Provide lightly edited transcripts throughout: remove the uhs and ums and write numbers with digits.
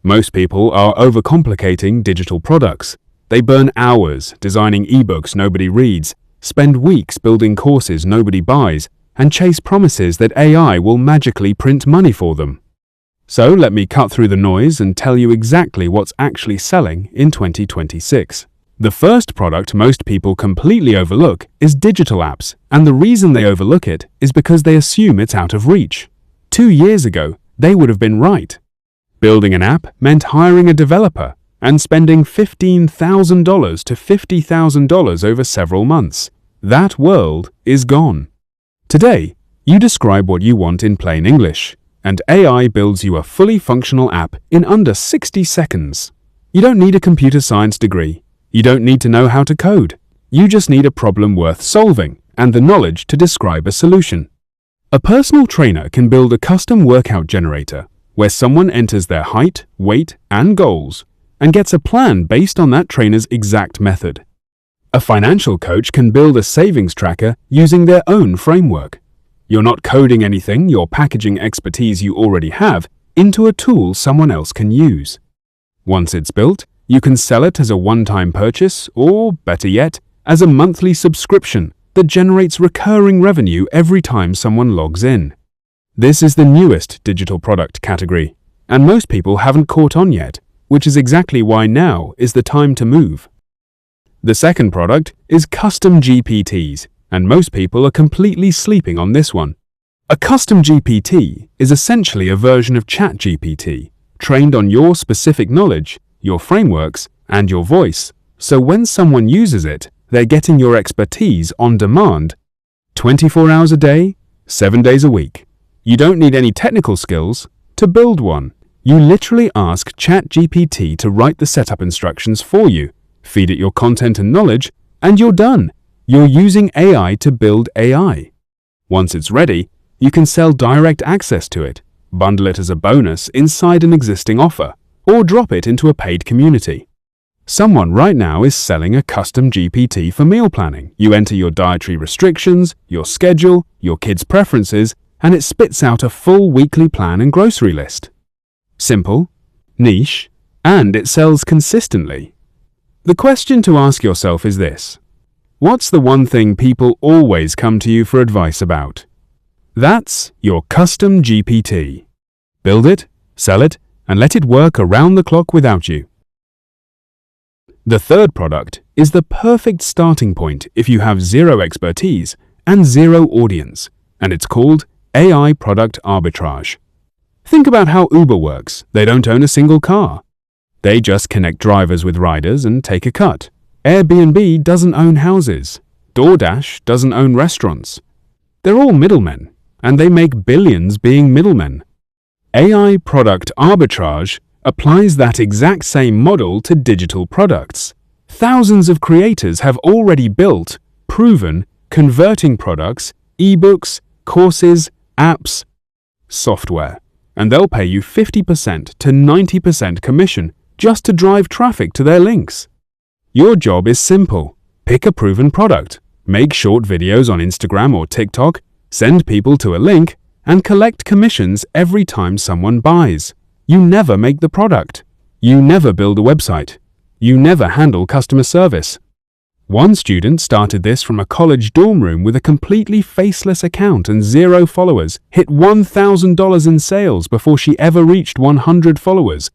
Most people are overcomplicating digital products. They burn hours designing ebooks nobody reads, spend weeks building courses nobody buys, and chase promises that AI will magically print money for them. So let me cut through the noise and tell you exactly what's actually selling in 2026. The first product most people completely overlook is digital apps, and the reason they overlook it is because they assume it's out of reach. 2 years ago, they would have been right. Building an app meant hiring a developer and spending $15,000 to $50,000 over several months. That world is gone. Today, you describe what you want in plain English, and AI builds you a fully functional app in under 60 seconds. You don't need a computer science degree. You don't need to know how to code. You just need a problem worth solving and the knowledge to describe a solution. A personal trainer can build a custom workout generator where someone enters their height, weight, and goals and gets a plan based on that trainer's exact method. A financial coach can build a savings tracker using their own framework. You're not coding anything, you're packaging expertise you already have into a tool someone else can use. Once it's built, you can sell it as a one-time purchase or, better yet, as a monthly subscription that generates recurring revenue every time someone logs in. This is the newest digital product category, and most people haven't caught on yet, which is exactly why now is the time to move. The second product is custom GPTs, and most people are completely sleeping on this one. A custom GPT is essentially a version of ChatGPT, trained on your specific knowledge, your frameworks, and your voice, so when someone uses it, they're getting your expertise on demand, 24 hours a day, 7 days a week. You don't need any technical skills to build one. You literally ask ChatGPT to write the setup instructions for you, feed it your content and knowledge, and you're done. You're using AI to build AI. Once it's ready, you can sell direct access to it, bundle it as a bonus inside an existing offer, or drop it into a paid community. Someone right now is selling a custom GPT for meal planning. You enter your dietary restrictions, your schedule, your kids' preferences, and it spits out a full weekly plan and grocery list. Simple, niche, and it sells consistently. The question to ask yourself is this: what's the one thing people always come to you for advice about? That's your custom GPT. Build it, sell it, and let it work around the clock without you. The third product is the perfect starting point if you have zero expertise and zero audience, and it's called AI product arbitrage. Think about how Uber works. They don't own a single car. They just connect drivers with riders and take a cut. Airbnb doesn't own houses. DoorDash doesn't own restaurants. They're all middlemen, and they make billions being middlemen. AI product arbitrage applies that exact same model to digital products. Thousands of creators have already built, proven, converting products, ebooks, courses, apps, software, and they'll pay you 50% to 90% commission just to drive traffic to their links. Your job is simple. Pick a proven product, make short videos on Instagram or TikTok, send people to a link, and collect commissions every time someone buys. You never make the product. You never build a website. You never handle customer service. One student started this from a college dorm room with a completely faceless account and 0 followers, hit $1,000 in sales before she ever reached 100 followers,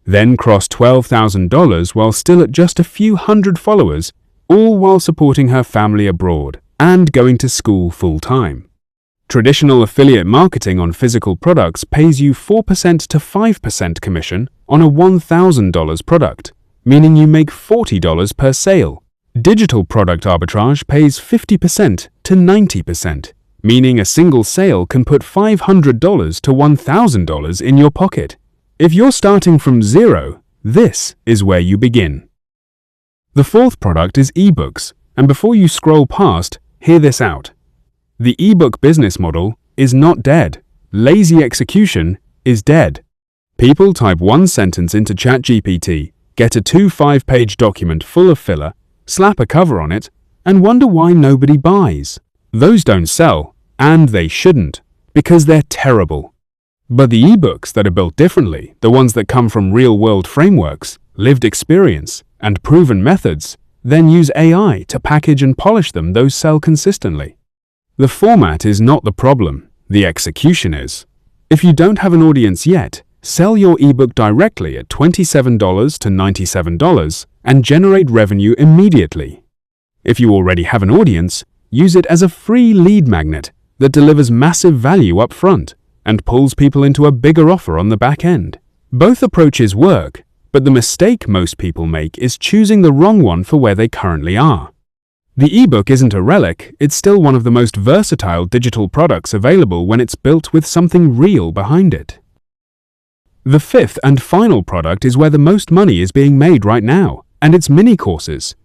then crossed $12,000 while still at just a few hundred followers, all while supporting her family abroad and going to school full-time. Traditional affiliate marketing on physical products pays you 4% to 5% commission on a $1,000 product, meaning you make $40 per sale. Digital product arbitrage pays 50% to 90%, meaning a single sale can put $500 to $1,000 in your pocket. If you're starting from zero, this is where you begin. The fourth product is ebooks, and before you scroll past, hear this out. The ebook business model is not dead. Lazy execution is dead. People type one sentence into ChatGPT, get a 5-page document full of filler, slap a cover on it, and wonder why nobody buys. Those don't sell, and they shouldn't, because they're terrible. But the ebooks that are built differently, the ones that come from real-world frameworks, lived experience, and proven methods, then use AI to package and polish them, those sell consistently. The format is not the problem, the execution is. If you don't have an audience yet, sell your ebook directly at $27 to $97 and generate revenue immediately. If you already have an audience, use it as a free lead magnet that delivers massive value up front and pulls people into a bigger offer on the back end. Both approaches work, but the mistake most people make is choosing the wrong one for where they currently are. The ebook isn't a relic, it's still one of the most versatile digital products available when it's built with something real behind it. The fifth and final product is where the most money is being made right now, and it's mini-courses.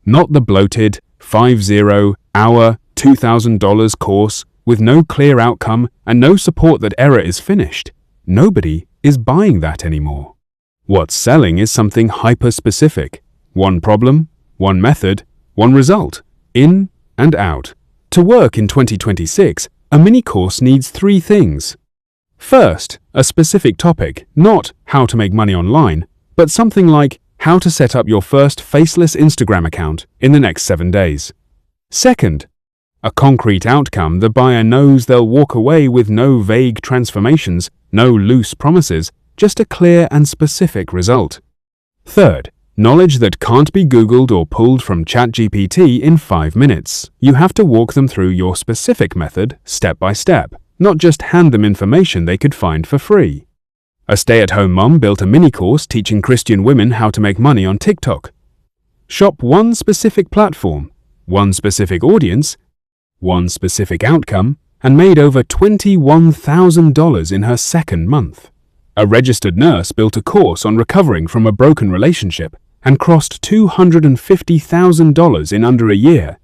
Not the bloated, 50-hour, $2,000 course with no clear outcome and no support that error is finished. Nobody is buying that anymore. What's selling is something hyper-specific. One problem, one method, one result, in and out. To work in 2026, a mini-course needs 3 things. First, a specific topic, not how to make money online, but something like how to set up your first faceless Instagram account in the next 7 days. Second, a concrete outcome the buyer knows they'll walk away with, no vague transformations, no loose promises, just a clear and specific result. Third, knowledge that can't be Googled or pulled from ChatGPT in 5 minutes. You have to walk them through your specific method, step by step, not just hand them information they could find for free. A stay-at-home mom built a mini-course teaching Christian women how to make money on TikTok. Shop one specific platform, one specific audience, one specific outcome, and made over $21,000 in her second month. A registered nurse built a course on recovering from a broken relationship and crossed $250,000 in under a year,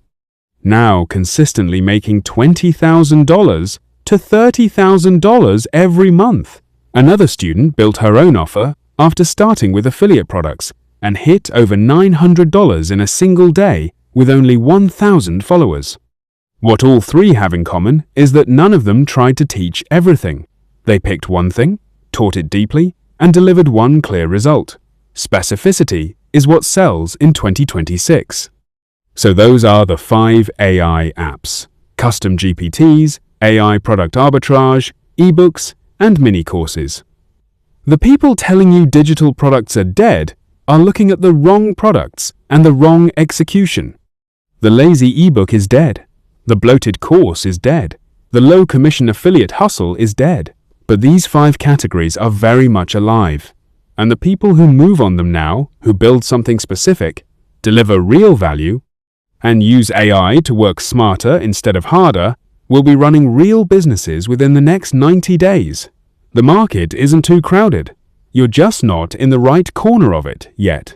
now consistently making $20,000 to $30,000 every month. Another student built her own offer after starting with affiliate products and hit over $900 in a single day with only 1,000 followers. What all 3 have in common is that none of them tried to teach everything. They picked one thing, taught it deeply, and delivered one clear result. Specificity is what sells in 2026. So those are the 5 AI apps: custom GPTs, AI product arbitrage, ebooks, and mini-courses. The people telling you digital products are dead are looking at the wrong products and the wrong execution. The lazy ebook is dead. The bloated course is dead. The low-commission affiliate hustle is dead. But these 5 categories are very much alive, and the people who move on them now, who build something specific, deliver real value, and use AI to work smarter instead of harder, will be running real businesses within the next 90 days. The market isn't too crowded. You're just not in the right corner of it yet.